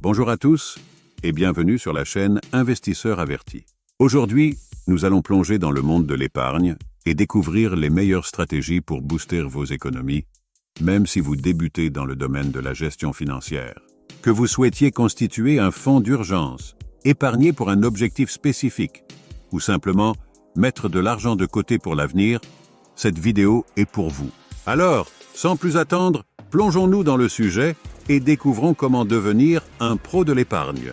Bonjour à tous et bienvenue sur la chaîne Investisseurs Avertis. Aujourd'hui, nous allons plonger dans le monde de l'épargne et découvrir les meilleures stratégies pour booster vos économies, même si vous débutez dans le domaine de la gestion financière. Que vous souhaitiez constituer un fonds d'urgence, épargner pour un objectif spécifique, ou simplement mettre de l'argent de côté pour l'avenir, cette vidéo est pour vous. Alors, sans plus attendre, plongeons-nous dans le sujet et découvrons comment devenir un pro de l'épargne.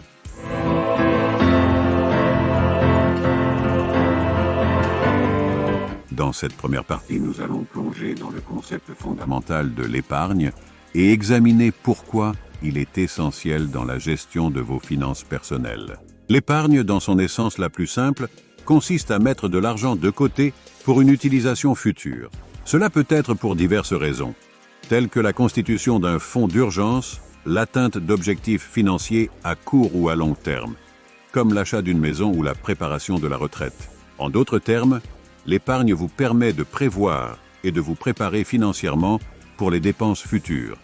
Dans cette première partie, nous allons plonger dans le concept fondamental de l'épargne et examiner pourquoi il est essentiel dans la gestion de vos finances personnelles. L'épargne, dans son essence la plus simple, consiste à mettre de l'argent de côté pour une utilisation future. Cela peut être pour diverses raisons, telles que la constitution d'un fonds d'urgence, l'atteinte d'objectifs financiers à court ou à long terme, comme l'achat d'une maison ou la préparation de la retraite. En d'autres termes, l'épargne vous permet de prévoir et de vous préparer financièrement pour les dépenses futures,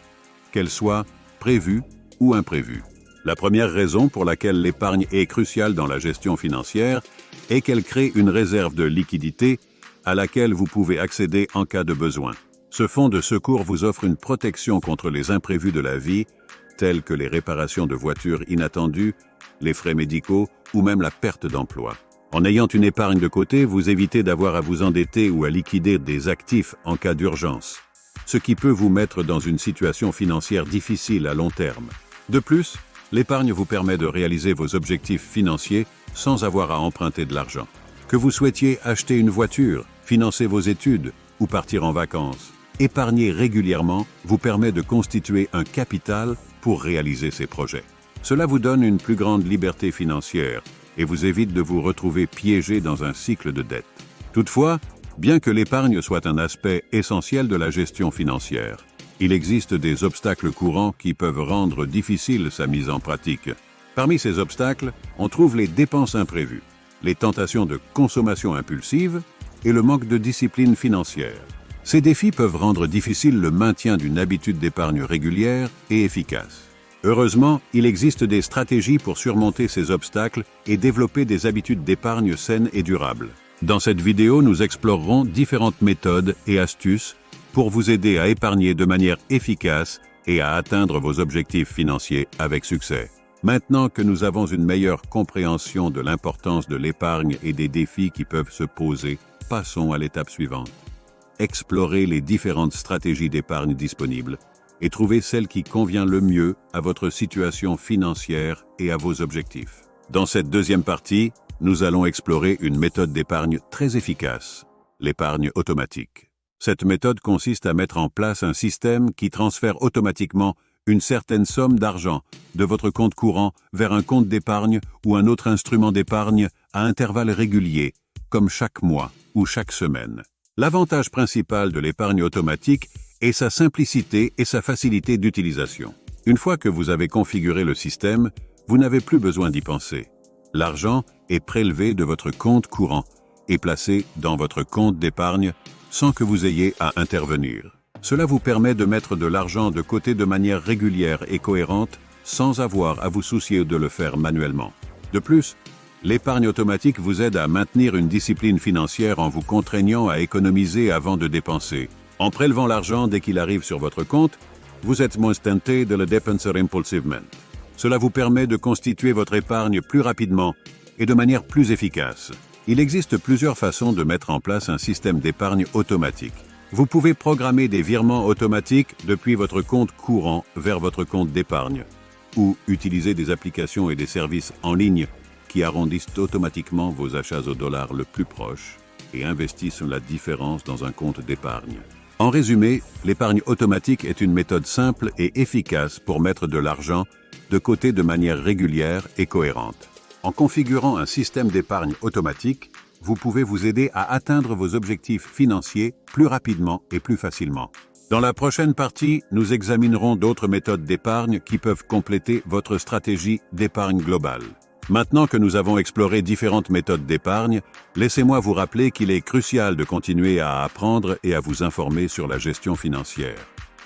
qu'elles soient prévues ou imprévues. La première raison pour laquelle l'épargne est cruciale dans la gestion financière est qu'elle crée une réserve de liquidité à laquelle vous pouvez accéder en cas de besoin. Ce fonds de secours vous offre une protection contre les imprévus de la vie, tels que les réparations de voitures inattendues, les frais médicaux ou même la perte d'emploi. En ayant une épargne de côté, vous évitez d'avoir à vous endetter ou à liquider des actifs en cas d'urgence, ce qui peut vous mettre dans une situation financière difficile à long terme. De plus, l'épargne vous permet de réaliser vos objectifs financiers sans avoir à emprunter de l'argent. Que vous souhaitiez acheter une voiture, financer vos études ou partir en vacances, épargner régulièrement vous permet de constituer un capital pour réaliser ces projets. Cela vous donne une plus grande liberté financière et vous évite de vous retrouver piégé dans un cycle de dette. Toutefois, bien que l'épargne soit un aspect essentiel de la gestion financière, il existe des obstacles courants qui peuvent rendre difficile sa mise en pratique. Parmi ces obstacles, on trouve les dépenses imprévues, les tentations de consommation impulsive et le manque de discipline financière. Ces défis peuvent rendre difficile le maintien d'une habitude d'épargne régulière et efficace. Heureusement, il existe des stratégies pour surmonter ces obstacles et développer des habitudes d'épargne saines et durables. Dans cette vidéo, nous explorerons différentes méthodes et astuces pour vous aider à épargner de manière efficace et à atteindre vos objectifs financiers avec succès. Maintenant que nous avons une meilleure compréhension de l'importance de l'épargne et des défis qui peuvent se poser, passons à l'étape suivante. Explorez les différentes stratégies d'épargne disponibles et trouvez celle qui convient le mieux à votre situation financière et à vos objectifs. Dans cette deuxième partie, nous allons explorer une méthode d'épargne très efficace, l'épargne automatique. Cette méthode consiste à mettre en place un système qui transfère automatiquement une certaine somme d'argent de votre compte courant vers un compte d'épargne ou un autre instrument d'épargne à intervalles réguliers, comme chaque mois ou chaque semaine. L'avantage principal de l'épargne automatique est sa simplicité et sa facilité d'utilisation. Une fois que vous avez configuré le système, vous n'avez plus besoin d'y penser. L'argent est prélevé de votre compte courant et placé dans votre compte d'épargne sans que vous ayez à intervenir. Cela vous permet de mettre de l'argent de côté de manière régulière et cohérente sans avoir à vous soucier de le faire manuellement. De plus, l'épargne automatique vous aide à maintenir une discipline financière en vous contraignant à économiser avant de dépenser. En prélevant l'argent dès qu'il arrive sur votre compte, vous êtes moins tenté de le dépenser impulsivement. Cela vous permet de constituer votre épargne plus rapidement et de manière plus efficace. Il existe plusieurs façons de mettre en place un système d'épargne automatique. Vous pouvez programmer des virements automatiques depuis votre compte courant vers votre compte d'épargne ou utiliser des applications et des services en ligne qui arrondissent automatiquement vos achats au dollar le plus proche et investissent la différence dans un compte d'épargne. En résumé, l'épargne automatique est une méthode simple et efficace pour mettre de l'argent de côté de manière régulière et cohérente. En configurant un système d'épargne automatique, vous pouvez vous aider à atteindre vos objectifs financiers plus rapidement et plus facilement. Dans la prochaine partie, nous examinerons d'autres méthodes d'épargne qui peuvent compléter votre stratégie d'épargne globale. Maintenant que nous avons exploré différentes méthodes d'épargne, laissez-moi vous rappeler qu'il est crucial de continuer à apprendre et à vous informer sur la gestion financière.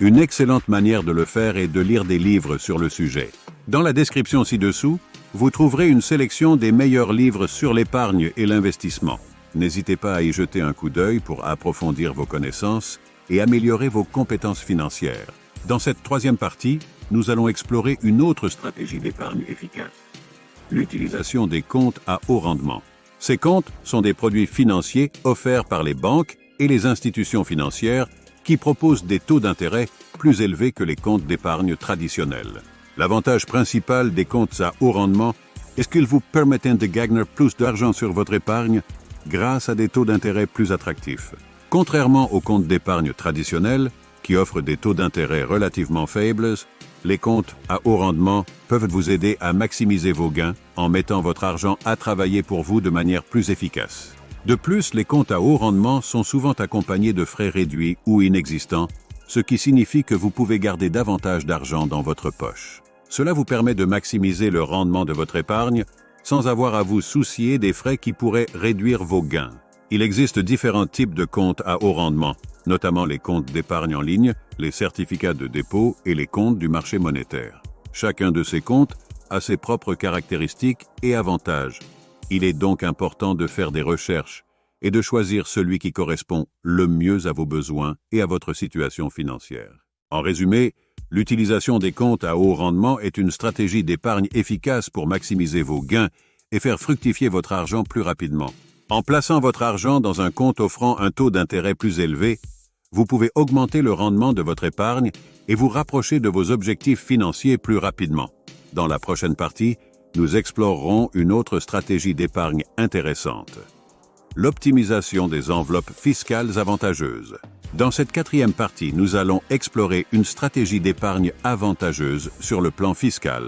Une excellente manière de le faire est de lire des livres sur le sujet. Dans la description ci-dessous, vous trouverez une sélection des meilleurs livres sur l'épargne et l'investissement. N'hésitez pas à y jeter un coup d'œil pour approfondir vos connaissances et améliorer vos compétences financières. Dans cette troisième partie, nous allons explorer une autre stratégie d'épargne efficace: l'utilisation des comptes à haut rendement. Ces comptes sont des produits financiers offerts par les banques et les institutions financières qui proposent des taux d'intérêt plus élevés que les comptes d'épargne traditionnels. L'avantage principal des comptes à haut rendement est qu'ils vous permettent de gagner plus d'argent sur votre épargne grâce à des taux d'intérêt plus attractifs. Contrairement aux comptes d'épargne traditionnels, qui offrent des taux d'intérêt relativement faibles, les comptes à haut rendement peuvent vous aider à maximiser vos gains en mettant votre argent à travailler pour vous de manière plus efficace. De plus, les comptes à haut rendement sont souvent accompagnés de frais réduits ou inexistants, ce qui signifie que vous pouvez garder davantage d'argent dans votre poche. Cela vous permet de maximiser le rendement de votre épargne sans avoir à vous soucier des frais qui pourraient réduire vos gains. Il existe différents types de comptes à haut rendement, notamment les comptes d'épargne en ligne, les certificats de dépôt et les comptes du marché monétaire. Chacun de ces comptes a ses propres caractéristiques et avantages. Il est donc important de faire des recherches et de choisir celui qui correspond le mieux à vos besoins et à votre situation financière. En résumé, l'utilisation des comptes à haut rendement est une stratégie d'épargne efficace pour maximiser vos gains et faire fructifier votre argent plus rapidement. En plaçant votre argent dans un compte offrant un taux d'intérêt plus élevé, vous pouvez augmenter le rendement de votre épargne et vous rapprocher de vos objectifs financiers plus rapidement. Dans la prochaine partie, nous explorerons une autre stratégie d'épargne intéressante: l'optimisation des enveloppes fiscales avantageuses. Dans cette quatrième partie, nous allons explorer une stratégie d'épargne avantageuse sur le plan fiscal: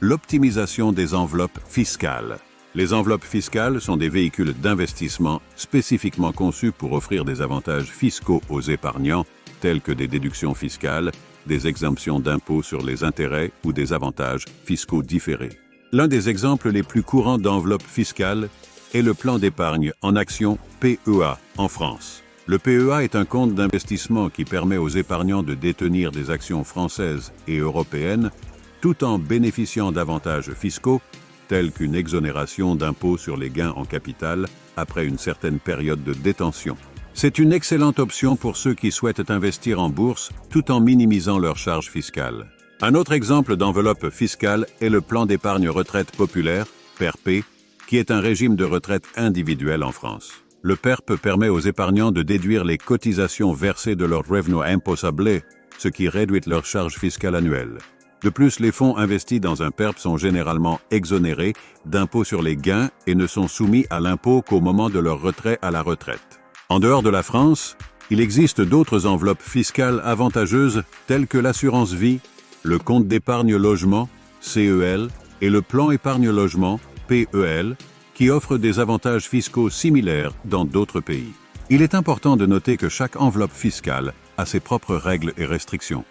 l'optimisation des enveloppes fiscales. Les enveloppes fiscales sont des véhicules d'investissement spécifiquement conçus pour offrir des avantages fiscaux aux épargnants, tels que des déductions fiscales, des exemptions d'impôts sur les intérêts ou des avantages fiscaux différés. L'un des exemples les plus courants d'enveloppes fiscales est le plan d'épargne en actions PEA en France. Le PEA est un compte d'investissement qui permet aux épargnants de détenir des actions françaises et européennes tout en bénéficiant d'avantages fiscaux tels qu'une exonération d'impôts sur les gains en capital après une certaine période de détention. C'est une excellente option pour ceux qui souhaitent investir en bourse tout en minimisant leurs charges fiscales. Un autre exemple d'enveloppe fiscale est le plan d'épargne retraite populaire, PERP, qui est un régime de retraite individuel en France. Le PERP permet aux épargnants de déduire les cotisations versées de leur revenu imposable, ce qui réduit leurs charges fiscales annuelles. De plus, les fonds investis dans un PERP sont généralement exonérés d'impôts sur les gains et ne sont soumis à l'impôt qu'au moment de leur retrait à la retraite. En dehors de la France, il existe d'autres enveloppes fiscales avantageuses telles que l'assurance vie, le compte d'épargne logement, CEL, et le plan épargne logement, PEL, qui offrent des avantages fiscaux similaires dans d'autres pays. Il est important de noter que chaque enveloppe fiscale a ses propres règles et restrictions.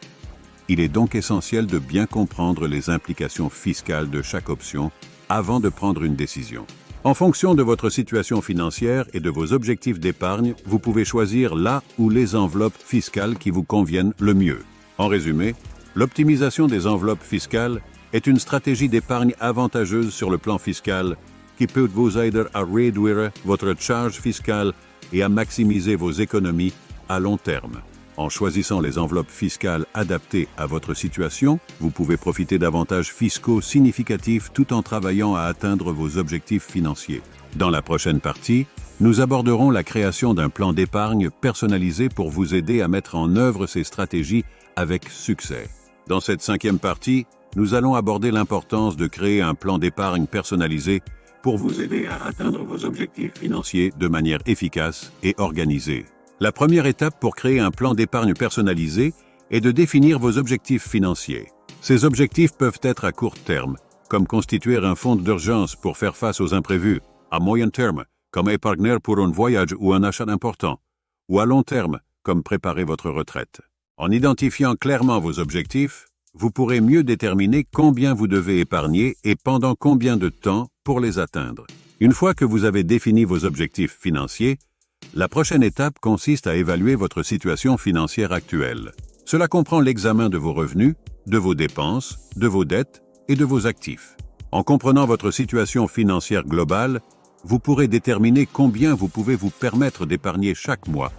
Il est donc essentiel de bien comprendre les implications fiscales de chaque option avant de prendre une décision. En fonction de votre situation financière et de vos objectifs d'épargne, vous pouvez choisir la ou les enveloppes fiscales qui vous conviennent le mieux. En résumé, l'optimisation des enveloppes fiscales est une stratégie d'épargne avantageuse sur le plan fiscal qui peut vous aider à réduire votre charge fiscale et à maximiser vos économies à long terme. En choisissant les enveloppes fiscales adaptées à votre situation, vous pouvez profiter d'avantages fiscaux significatifs tout en travaillant à atteindre vos objectifs financiers. Dans la prochaine partie, nous aborderons la création d'un plan d'épargne personnalisé pour vous aider à mettre en œuvre ces stratégies avec succès. Dans cette cinquième partie, nous allons aborder l'importance de créer un plan d'épargne personnalisé pour vous aider à atteindre vos objectifs financiers de manière efficace et organisée. La première étape pour créer un plan d'épargne personnalisé est de définir vos objectifs financiers. Ces objectifs peuvent être à court terme, comme constituer un fonds d'urgence pour faire face aux imprévus, à moyen terme, comme épargner pour un voyage ou un achat important, ou à long terme, comme préparer votre retraite. En identifiant clairement vos objectifs, vous pourrez mieux déterminer combien vous devez épargner et pendant combien de temps pour les atteindre. Une fois que vous avez défini vos objectifs financiers, la prochaine étape consiste à évaluer votre situation financière actuelle. Cela comprend l'examen de vos revenus, de vos dépenses, de vos dettes et de vos actifs. En comprenant votre situation financière globale, vous pourrez déterminer combien vous pouvez vous permettre d'épargner chaque mois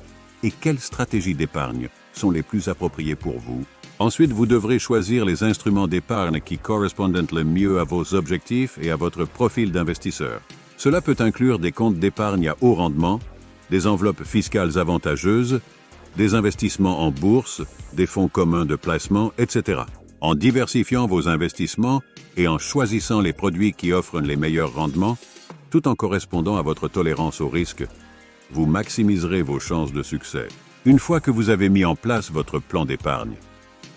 et quelles stratégies d'épargne sont les plus appropriées pour vous. Ensuite, vous devrez choisir les instruments d'épargne qui correspondent le mieux à vos objectifs et à votre profil d'investisseur. Cela peut inclure des comptes d'épargne à haut rendement, des enveloppes fiscales avantageuses, des investissements en bourse, des fonds communs de placement, etc. En diversifiant vos investissements et en choisissant les produits qui offrent les meilleurs rendements, tout en correspondant à votre tolérance au risque, vous maximiserez vos chances de succès. Une fois que vous avez mis en place votre plan d'épargne,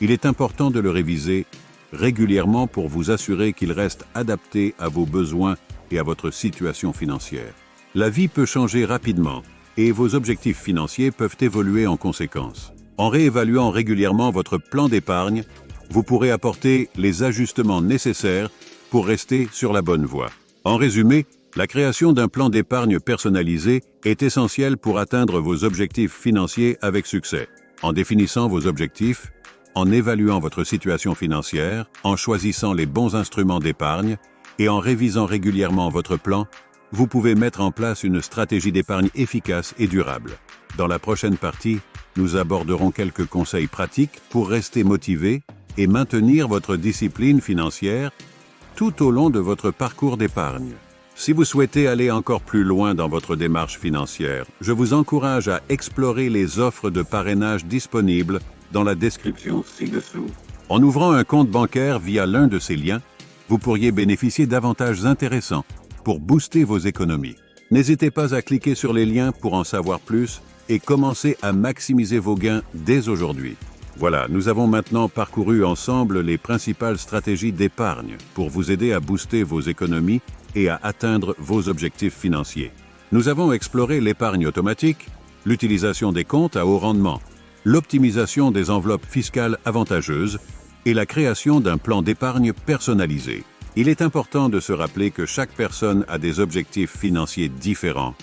il est important de le réviser régulièrement pour vous assurer qu'il reste adapté à vos besoins et à votre situation financière. La vie peut changer rapidement et vos objectifs financiers peuvent évoluer en conséquence. En réévaluant régulièrement votre plan d'épargne, vous pourrez apporter les ajustements nécessaires pour rester sur la bonne voie. En résumé, la création d'un plan d'épargne personnalisé est essentielle pour atteindre vos objectifs financiers avec succès. En définissant vos objectifs, en évaluant votre situation financière, en choisissant les bons instruments d'épargne et en révisant régulièrement votre plan, vous pouvez mettre en place une stratégie d'épargne efficace et durable. Dans la prochaine partie, nous aborderons quelques conseils pratiques pour rester motivé et maintenir votre discipline financière tout au long de votre parcours d'épargne. Si vous souhaitez aller encore plus loin dans votre démarche financière, je vous encourage à explorer les offres de parrainage disponibles dans la description ci-dessous. En ouvrant un compte bancaire via l'un de ces liens, vous pourriez bénéficier d'avantages intéressants pour booster vos économies. N'hésitez pas à cliquer sur les liens pour en savoir plus et commencer à maximiser vos gains dès aujourd'hui. Voilà, nous avons maintenant parcouru ensemble les principales stratégies d'épargne pour vous aider à booster vos économies et à atteindre vos objectifs financiers. Nous avons exploré l'épargne automatique, l'utilisation des comptes à haut rendement, l'optimisation des enveloppes fiscales avantageuses et la création d'un plan d'épargne personnalisé. Il est important de se rappeler que chaque personne a des objectifs financiers différents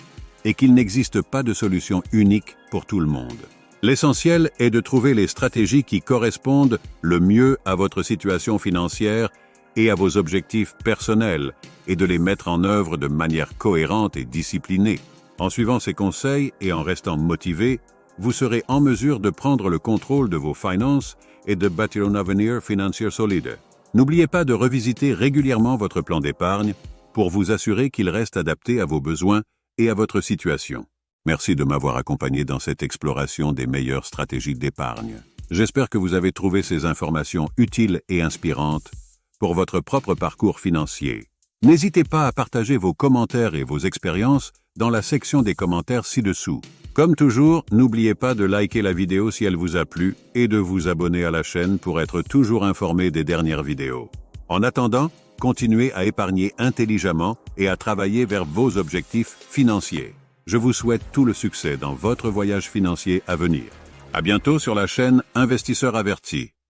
et qu'il n'existe pas de solution unique pour tout le monde. L'essentiel est de trouver les stratégies qui correspondent le mieux à votre situation financière et à vos objectifs personnels et de les mettre en œuvre de manière cohérente et disciplinée. En suivant ces conseils et en restant motivé, vous serez en mesure de prendre le contrôle de vos finances et de bâtir un avenir financier solide. N'oubliez pas de revisiter régulièrement votre plan d'épargne pour vous assurer qu'il reste adapté à vos besoins et à votre situation. Merci de m'avoir accompagné dans cette exploration des meilleures stratégies d'épargne. J'espère que vous avez trouvé ces informations utiles et inspirantes pour votre propre parcours financier. N'hésitez pas à partager vos commentaires et vos expériences dans la section des commentaires ci-dessous. Comme toujours, n'oubliez pas de liker la vidéo si elle vous a plu et de vous abonner à la chaîne pour être toujours informé des dernières vidéos. En attendant, continuez à épargner intelligemment et à travailler vers vos objectifs financiers. Je vous souhaite tout le succès dans votre voyage financier à venir. À bientôt sur la chaîne Investisseur Averti.